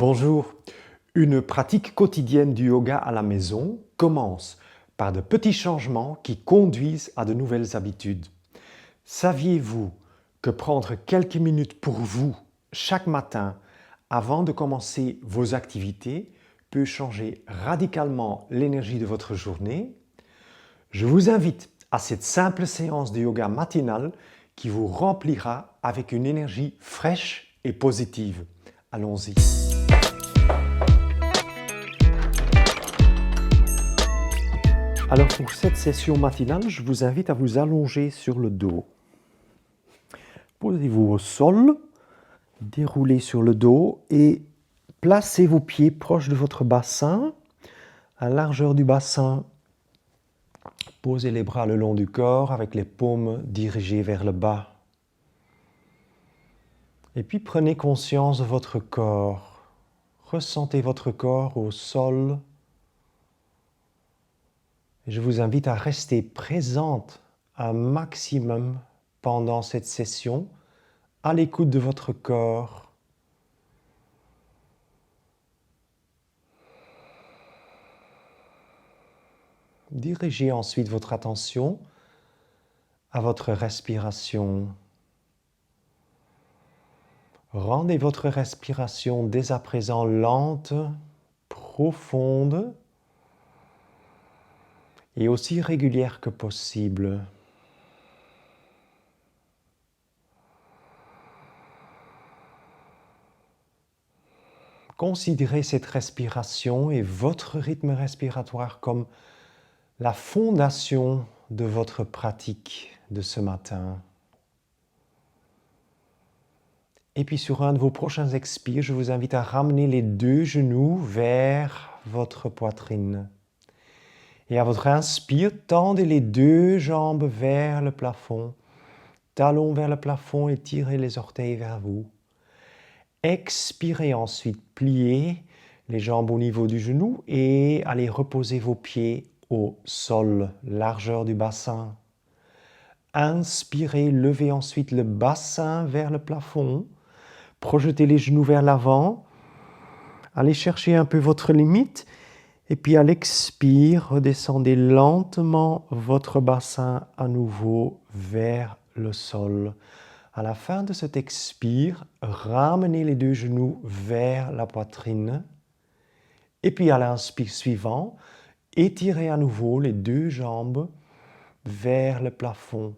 Bonjour. Une pratique quotidienne du yoga à la maison commence par de petits changements qui conduisent à de nouvelles habitudes. Saviez-vous que prendre quelques minutes pour vous chaque matin avant de commencer vos activités peut changer radicalement l'énergie de votre journée? Je vous invite à cette simple séance de yoga matinale qui vous remplira avec une énergie fraîche et positive. Allons-y. Alors pour cette session matinale, je vous invite à vous allonger sur le dos. Posez-vous au sol, déroulez sur le dos et placez vos pieds proches de votre bassin. À la largeur du bassin, posez les bras le long du corps avec les paumes dirigées vers le bas. Et puis prenez conscience de votre corps. Ressentez votre corps au sol. Je vous invite à rester présente un maximum pendant cette session, à l'écoute de votre corps. Dirigez ensuite votre attention à votre respiration. Rendez votre respiration dès à présent lente, profonde et aussi régulière que possible. Considérez cette respiration et votre rythme respiratoire comme la fondation de votre pratique de ce matin. Et puis sur un de vos prochains expires, je vous invite à ramener les deux genoux vers votre poitrine. Et à votre inspire, tendez les deux jambes vers le plafond, talons vers le plafond et tirez les orteils vers vous. Expirez ensuite, pliez les jambes au niveau du genou et allez reposer vos pieds au sol, largeur du bassin. Inspirez, levez ensuite le bassin vers le plafond, projetez les genoux vers l'avant, allez chercher un peu votre limite et puis à l'expire, redescendez lentement votre bassin à nouveau vers le sol. À la fin de cet expire, ramenez les deux genoux vers la poitrine. Et puis à l'inspire suivant, étirez à nouveau les deux jambes vers le plafond.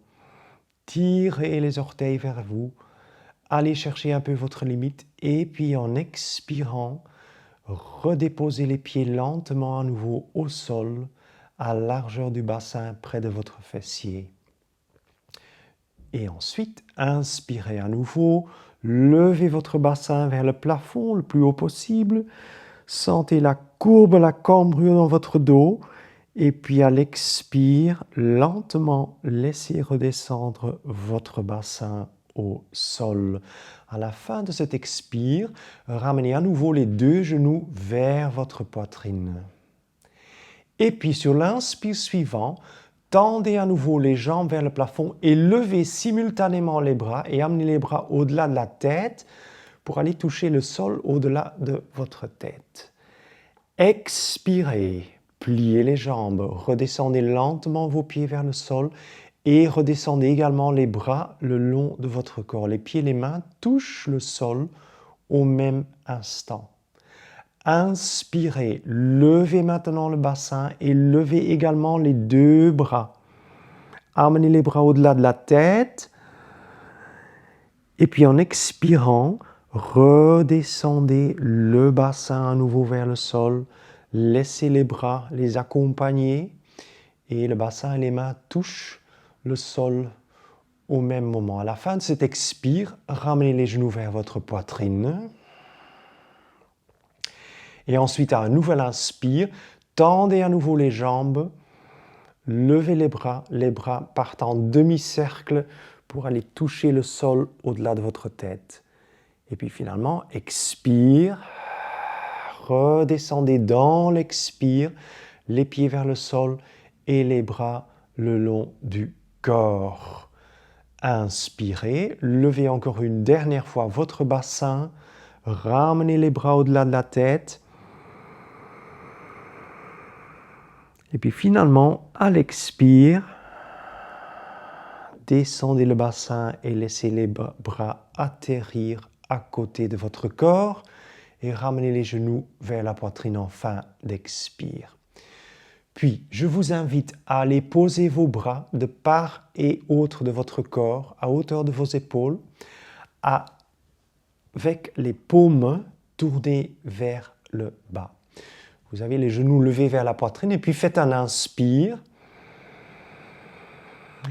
Tirez les orteils vers vous. Allez chercher un peu votre limite. Et puis en expirant, redéposez les pieds lentement à nouveau au sol, à la largeur du bassin près de votre fessier. Et ensuite, inspirez à nouveau, levez votre bassin vers le plafond le plus haut possible, sentez la courbe, la cambrure dans votre dos, et puis à l'expire, lentement, laissez redescendre votre bassin au sol. À la fin de cet expire, ramenez à nouveau les deux genoux vers votre poitrine. Et puis sur l'inspire suivant, tendez à nouveau les jambes vers le plafond et levez simultanément les bras et amenez les bras au-delà de la tête pour aller toucher le sol au-delà de votre tête. Expirez, pliez les jambes, redescendez lentement vos pieds vers le sol et redescendez également les bras le long de votre corps. Les pieds et les mains touchent le sol au même instant. Inspirez, levez maintenant le bassin et levez également les deux bras. Amenez les bras au-delà de la tête et puis en expirant, redescendez le bassin à nouveau vers le sol. Laissez les bras les accompagner et le bassin et les mains touchent le sol au même moment. À la fin de cet expire, ramenez les genoux vers votre poitrine. Et ensuite, à un nouvel inspire, tendez à nouveau les jambes, levez les bras partent en demi-cercle pour aller toucher le sol au-delà de votre tête. Et puis finalement, expire, redescendez dans l'expire, les pieds vers le sol et les bras le long du corps. Inspirez, levez encore une dernière fois votre bassin, Ramenez les bras au-delà de la tête. Et puis finalement, à l'expire, descendez le bassin et laissez les bras atterrir à côté de votre corps et ramenez les genoux vers la poitrine en fin d'expire. Puis, je vous invite à aller poser vos bras de part et autre de votre corps, à hauteur de vos épaules, avec les paumes tournées vers le bas. Vous avez les genoux levés vers la poitrine et puis faites un inspire.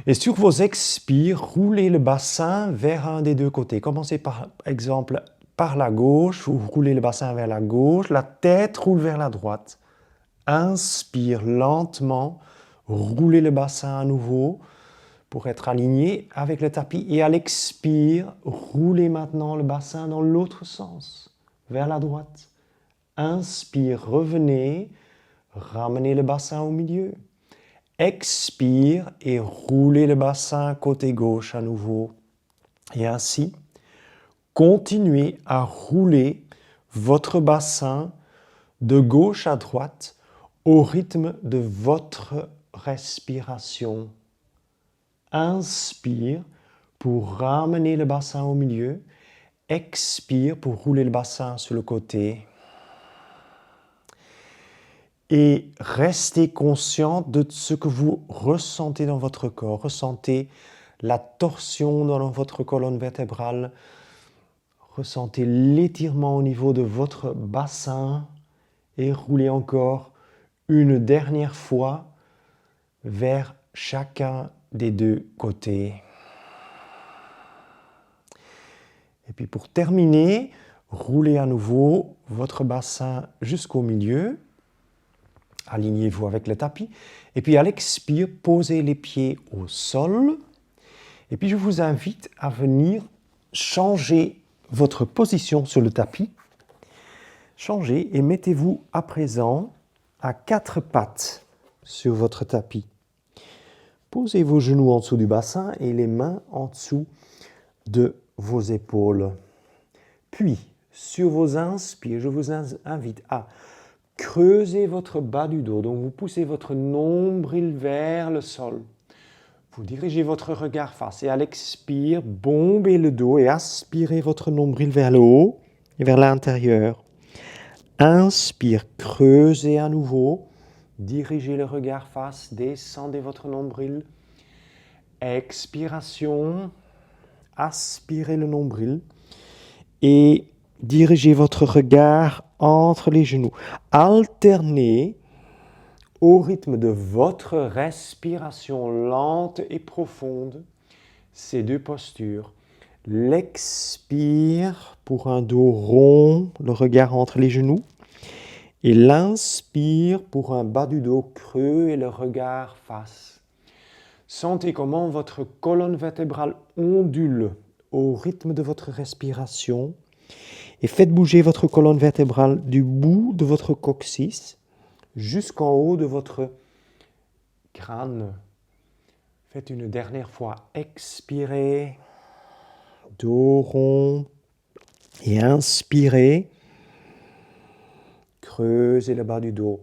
Et sur vos expires, roulez le bassin vers un des deux côtés. Commencez par exemple par la gauche, vous roulez le bassin vers la gauche, la tête roule vers la droite. Inspire lentement, roulez le bassin à nouveau pour être aligné avec le tapis. Et à l'expire, roulez maintenant le bassin dans l'autre sens, vers la droite. Inspire, revenez, ramenez le bassin au milieu. Expire et roulez le bassin côté gauche à nouveau. Et ainsi, continuez à rouler votre bassin de gauche à droite au rythme de votre respiration. Inspire pour ramener le bassin au milieu. Expire pour rouler le bassin sur le côté. Et restez conscient de ce que vous ressentez dans votre corps. Ressentez la torsion dans votre colonne vertébrale. Ressentez l'étirement au niveau de votre bassin. Et roulez encore une dernière fois vers chacun des deux côtés. Et puis pour terminer, roulez à nouveau votre bassin jusqu'au milieu. Alignez-vous avec le tapis. Et puis à l'expire, posez les pieds au sol. Et puis je vous invite à venir changer votre position sur le tapis. Changez et mettez-vous à présent à quatre pattes sur votre tapis. Posez vos genoux en dessous du bassin et les mains en dessous de vos épaules. Puis, sur vos inspires, je vous invite à creuser votre bas du dos. Donc, vous poussez votre nombril vers le sol. Vous dirigez votre regard face et à l'expire, bombez le dos et aspirez votre nombril vers le haut et vers l'intérieur. Inspire, creusez à nouveau. Dirigez le regard face, descendez votre nombril. Expiration, aspirez le nombril et dirigez votre regard entre les genoux. Alternez au rythme de votre respiration lente et profonde ces deux postures. L'expire pour un dos rond, le regard entre les genoux. Et l'inspire pour un bas du dos creux et le regard face. Sentez comment votre colonne vertébrale ondule au rythme de votre respiration. Et faites bouger votre colonne vertébrale du bout de votre coccyx jusqu'en haut de votre crâne. Faites une dernière fois. Expirez, dos rond et inspirez. Creusez le bas du dos.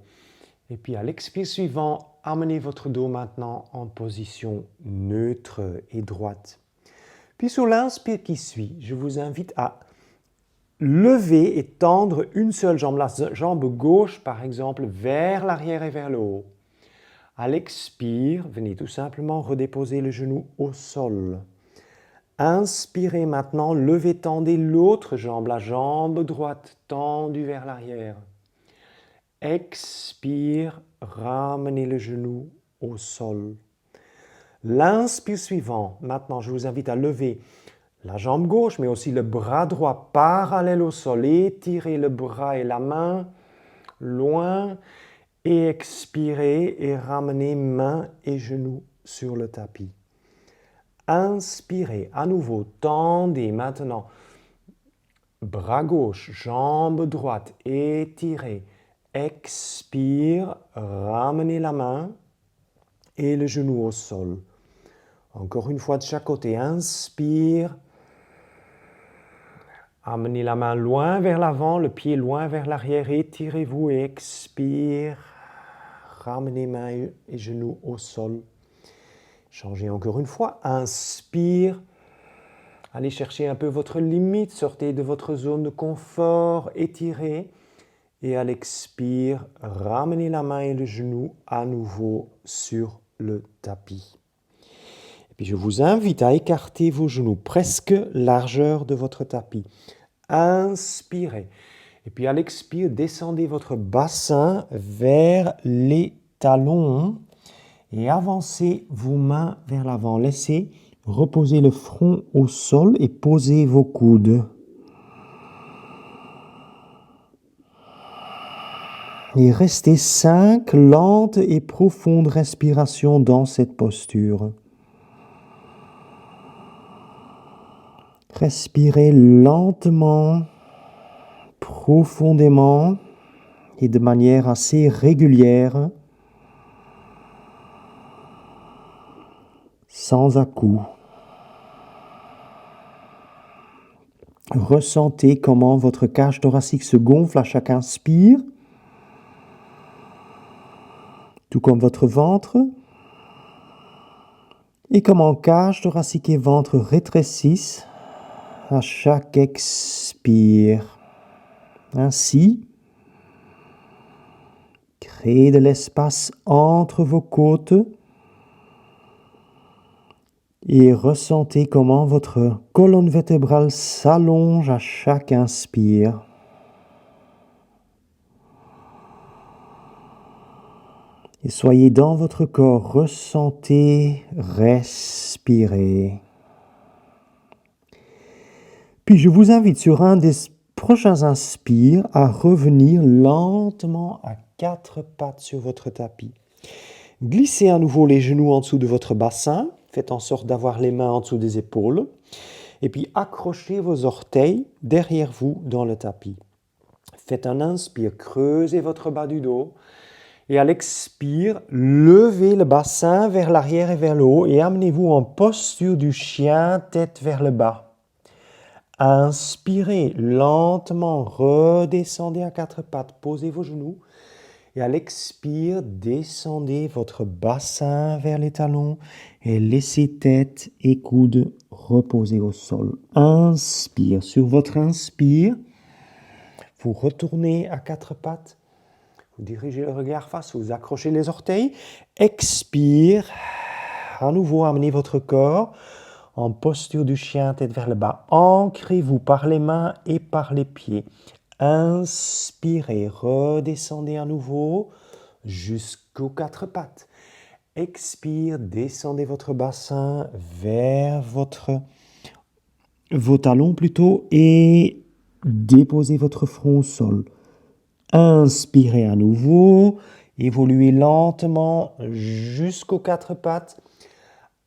Et puis à l'expire suivant, amenez votre dos maintenant en position neutre et droite. Puis sur l'inspire qui suit, je vous invite à lever et tendre une seule jambe, la jambe gauche par exemple, vers l'arrière et vers le haut. À l'expire, venez tout simplement redéposer le genou au sol. Inspirez maintenant, levez, tendez l'autre jambe, la jambe droite tendue vers l'arrière. Expire, ramenez le genou au sol. L'inspire suivant, maintenant je vous invite à lever la jambe gauche, mais aussi le bras droit parallèle au sol. Étirez le bras et la main loin et expirez et ramenez main et genou sur le tapis. Inspirez à nouveau, tendez maintenant. Bras gauche, jambe droite, étirez. Expire, ramenez la main et le genou au sol. Encore une fois de chaque côté. Inspire. Amenez la main loin vers l'avant, le pied loin vers l'arrière. Étirez-vous et expire. Ramenez mains et genoux au sol. Changez encore une fois. Inspire. Allez chercher un peu votre limite. Sortez de votre zone de confort. Étirez. Et à l'expire, ramenez la main et le genou à nouveau sur le tapis. Et puis je vous invite à écarter vos genoux, presque largeur de votre tapis. Inspirez. Et puis à l'expire, descendez votre bassin vers les talons et avancez vos mains vers l'avant. Laissez reposer le front au sol et posez vos coudes. Et restez 5 lentes et profondes respirations dans cette posture. Respirez lentement, profondément et de manière assez régulière, sans à-coups. Ressentez comment votre cage thoracique se gonfle à chaque inspire, tout comme votre ventre, et comment cage thoracique et ventre rétrécissent à chaque expire. Ainsi, créez de l'espace entre vos côtes et ressentez comment votre colonne vertébrale s'allonge à chaque inspire. Et soyez dans votre corps, ressentez, respirez. Puis je vous invite sur un des prochains inspires à revenir lentement à 4 pattes sur votre tapis. Glissez à nouveau les genoux en dessous de votre bassin. Faites en sorte d'avoir les mains en dessous des épaules. Et puis accrochez vos orteils derrière vous dans le tapis. Faites un inspire, creusez votre bas du dos. Et à l'expire, levez le bassin vers l'arrière et vers le haut et amenez-vous en posture du chien, tête vers le bas. Inspirez lentement, redescendez à 4 pattes, posez vos genoux. Et à l'expire, descendez votre bassin vers les talons et laissez tête et coudes reposer au sol. Inspire. Sur votre inspire, vous retournez à 4 pattes. Vous dirigez le regard face, vous accrochez les orteils. Expire. À nouveau, amenez votre corps en posture du chien, tête vers le bas. Ancrez-vous par les mains et par les pieds. Inspirez, redescendez à nouveau jusqu'aux 4 pattes. Expire, descendez votre bassin vers vos talons plutôt et déposez votre front au sol. Inspirez à nouveau, évoluez lentement jusqu'aux 4 pattes,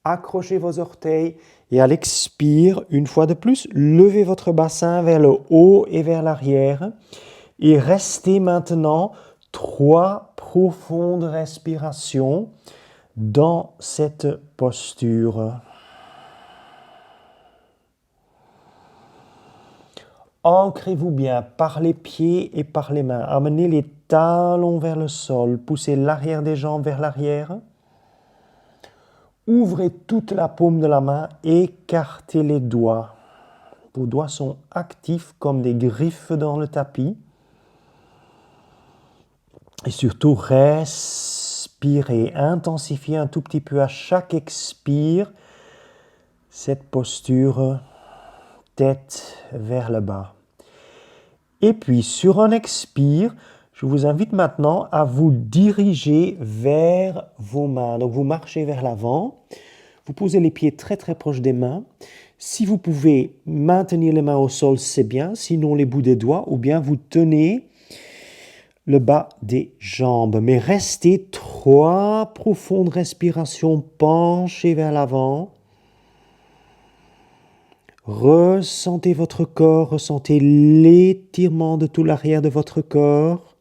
accrochez vos orteils et à l'expire, une fois de plus, levez votre bassin vers le haut et vers l'arrière et restez maintenant 3 profondes respirations dans cette posture. Ancrez-vous bien par les pieds et par les mains. Amenez les talons vers le sol. Poussez l'arrière des jambes vers l'arrière. Ouvrez toute la paume de la main. Écartez les doigts. Vos doigts sont actifs comme des griffes dans le tapis. Et surtout, respirez. Intensifiez un tout petit peu à chaque expire cette posture tête vers le bas. Et puis, sur un expire, je vous invite maintenant à vous diriger vers vos mains. Donc, vous marchez vers l'avant. Vous posez les pieds très très proches des mains. Si vous pouvez maintenir les mains au sol, c'est bien. Sinon, les bouts des doigts. Ou bien vous tenez le bas des jambes. Mais restez 3 profondes respirations penchées vers l'avant. Ressentez votre corps, ressentez l'étirement de tout l'arrière de votre corps.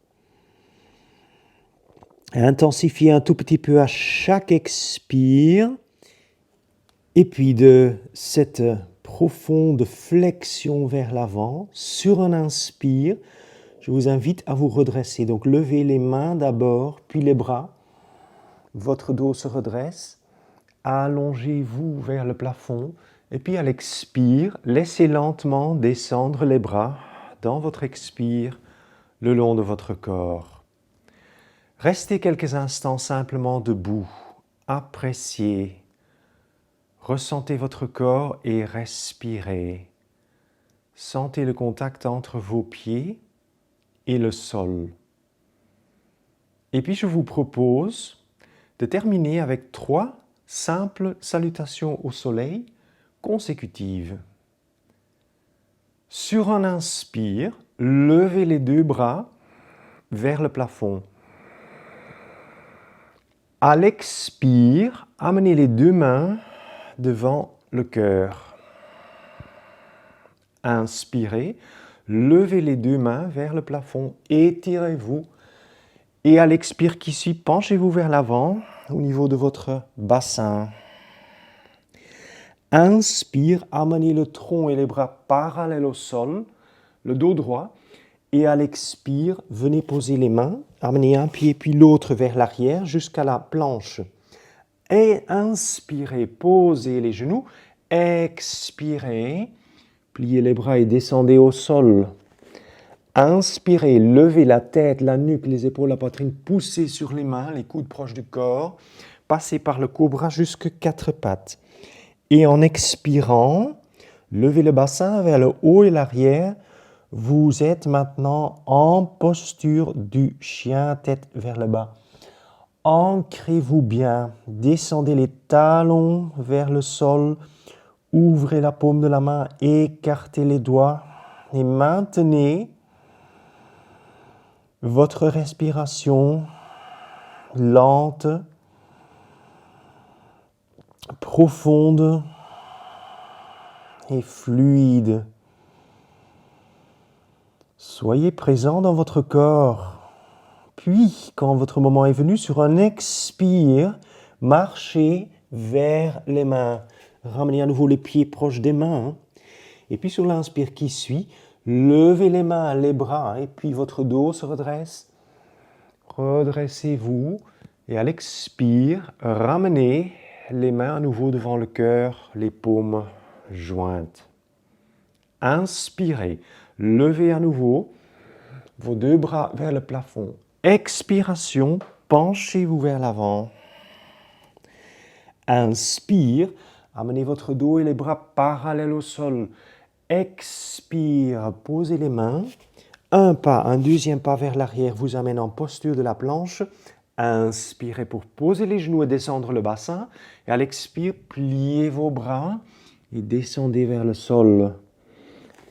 Intensifiez un tout petit peu à chaque expire. Et puis de cette profonde flexion vers l'avant. Sur un inspire, je vous invite à vous redresser. Donc levez les mains d'abord, puis les bras. Votre dos se redresse. Allongez-vous vers le plafond. Et puis à l'expire, laissez lentement descendre les bras dans votre expire le long de votre corps. Restez quelques instants simplement debout. Appréciez. Ressentez votre corps et respirez. Sentez le contact entre vos pieds et le sol. Et puis je vous propose de terminer avec 3 simples salutations au soleil consécutives. Sur un inspire, levez les 2 bras vers le plafond. À l'expire, amenez les 2 mains devant le cœur. Inspirez, levez les 2 mains vers le plafond, étirez-vous. Et à l'expire qui suit, penchez-vous vers l'avant au niveau de votre bassin. Inspire, amenez le tronc et les bras parallèles au sol, le dos droit. Et à l'expire, venez poser les mains, amenez un pied puis l'autre vers l'arrière jusqu'à la planche. Et inspirez, posez les genoux. Expirez, pliez les bras et descendez au sol. Inspirez, levez la tête, la nuque, les épaules, la poitrine, poussez sur les mains, les coudes proches du corps. Passez par le cobra jusque 4 pattes. Et en expirant, levez le bassin vers le haut et l'arrière. Vous êtes maintenant en posture du chien, tête vers le bas. Ancrez-vous bien, descendez les talons vers le sol, ouvrez la paume de la main, écartez les doigts et maintenez votre respiration lente, profonde et fluide. Soyez présent dans votre corps. Puis, quand votre moment est venu, sur un expire, marchez vers les mains. Ramenez à nouveau les pieds proches des mains. Et puis sur l'inspire qui suit, levez les mains, les bras, et puis votre dos se redresse. Redressez-vous. Et à l'expire, ramenez les mains à nouveau devant le cœur, les paumes jointes. Inspirez, levez à nouveau vos 2 bras vers le plafond. Expiration, penchez-vous vers l'avant. Inspire, amenez votre dos et les bras parallèles au sol. Expire, posez les mains. Un pas, un deuxième pas vers l'arrière vous amène en posture de la planche. Inspirez pour poser les genoux et descendre le bassin. Et à l'expire, pliez vos bras et descendez vers le sol.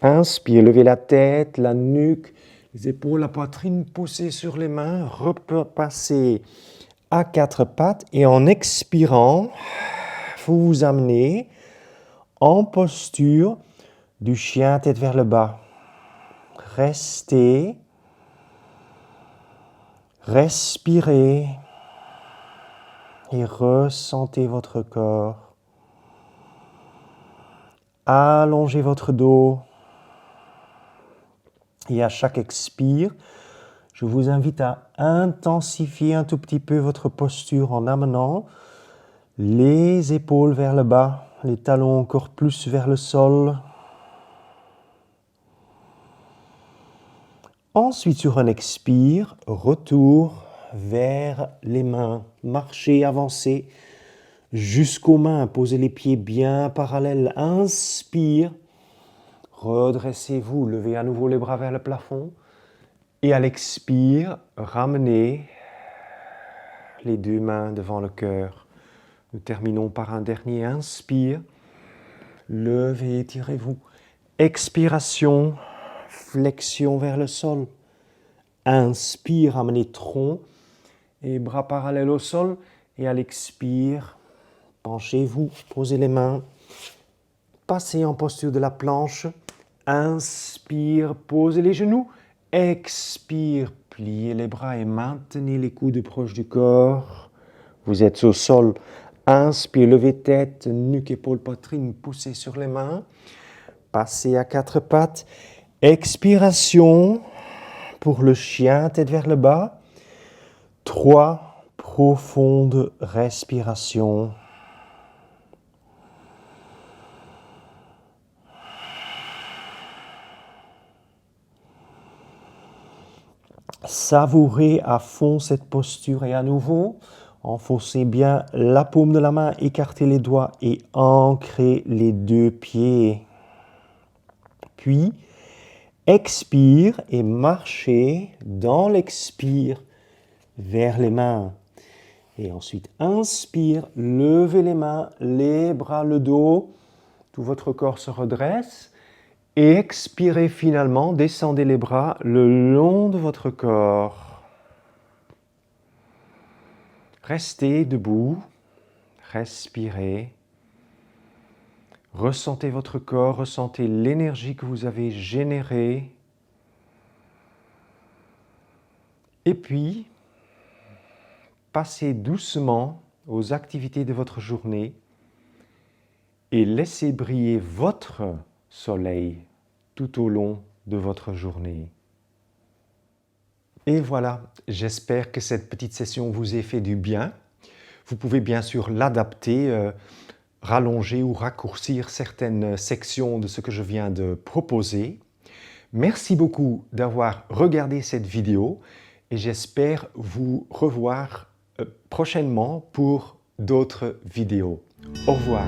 Inspire, levez la tête, la nuque, les épaules, la poitrine, poussez sur les mains, repassez à 4 pattes et en expirant, vous vous amenez en posture du chien, tête vers le bas. Restez, respirez et ressentez votre corps. Allongez votre dos. Et à chaque expire, je vous invite à intensifier un tout petit peu votre posture en amenant les épaules vers le bas, les talons encore plus vers le sol. Ensuite, sur un expire, retour vers les mains. Marchez, avancez jusqu'aux mains. Posez les pieds bien parallèles. Inspire. Redressez-vous, levez à nouveau les bras vers le plafond. Et à l'expire, ramenez les 2 mains devant le cœur. Nous terminons par un dernier inspire. Levez, étirez-vous. Expiration, flexion vers le sol. Inspire, ramenez tronc et bras parallèles au sol. Et à l'expire, penchez-vous, posez les mains. Passez en posture de la planche. Inspire, posez les genoux. Expire, pliez les bras et maintenez les coudes proches du corps. Vous êtes au sol. Inspire, levez tête, nuque, épaule, poitrine, poussez sur les mains. Passez à quatre pattes. Expiration pour le chien, tête vers le bas. 3 profondes respirations. Savourez à fond cette posture et à nouveau, enfoncez bien la paume de la main, écartez les doigts et ancrez les deux pieds. Puis, expire et marchez dans l'expire vers les mains. Et ensuite, inspire, levez les mains, les bras, le dos, tout votre corps se redresse. Et expirez finalement, descendez les bras le long de votre corps. Restez debout, respirez. Ressentez votre corps, ressentez l'énergie que vous avez générée. Et puis, passez doucement aux activités de votre journée et laissez briller votre soleil tout au long de votre journée. Et voilà, j'espère que cette petite session vous ait fait du bien. Vous pouvez bien sûr l'adapter, rallonger ou raccourcir certaines sections de ce que je viens de proposer. Merci beaucoup d'avoir regardé cette vidéo et j'espère vous revoir prochainement pour d'autres vidéos. Au revoir.